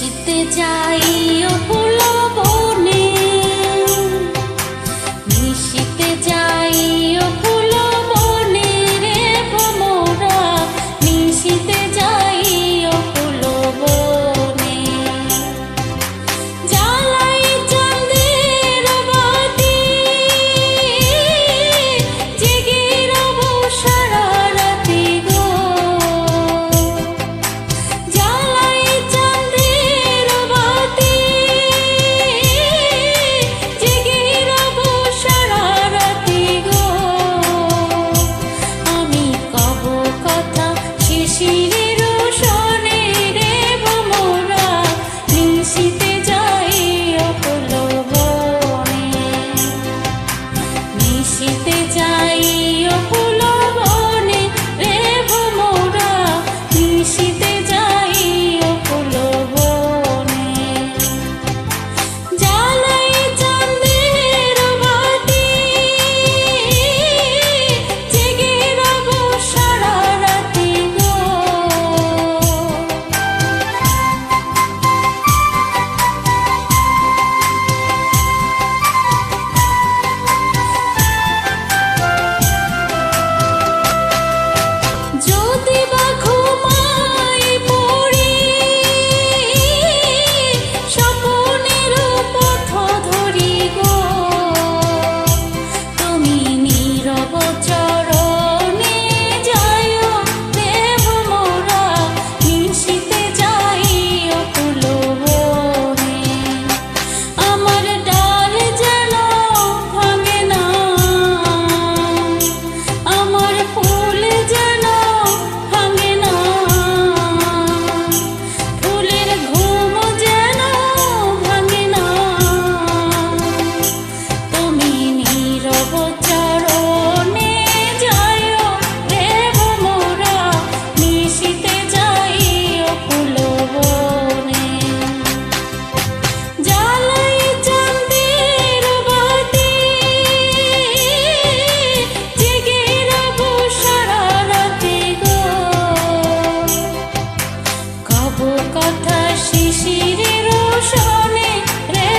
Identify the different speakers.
Speaker 1: নিশিতে যাই ও ফুল বনে, নিশিতে যাই ও ফুল বনে রে ভ্রমরা, নিশিতে যাই ও ফুল বনে। জ্বালাই চাঁদের বাতি, জেগে রব সারা রাতি গো। জ্বালাই চাঁদের বাতি, জেগে রব সারা রাতি গো। আমি কব কথা শিশিরের সনে রে ভ্রমরা, নিশিতে যাই ও ফুল বনে, নিশিতে যাই ও ফুল বনে রে ভ্রমরা, নিশিতে যাই ও ফুল বনে। জ্বালাই চাঁদের বাতি, জেগে রব সারা রাতি গো। যদি বা ঘুমাই পড়ি, স্বপ্নের পথ ধরি গো। তুমি নীরব চরণে যাইও রে ভ্রমরা, নিশিতে যাই ও ফুল বনে। আমার ডাল যেন ভাঙে না, আমার ফুল যেন ভাঙে না, ফুলের ঘুম যেন ভাঙে না। তুমি নীরব চরণে যাইও রে ভ্রমরা, নিশিতে যাই ও ফুল বনে। জ্বালাই চাঁদের বাতি, জেগে রব সারা রাতি গো। কব কথা শিশিরের সনে রে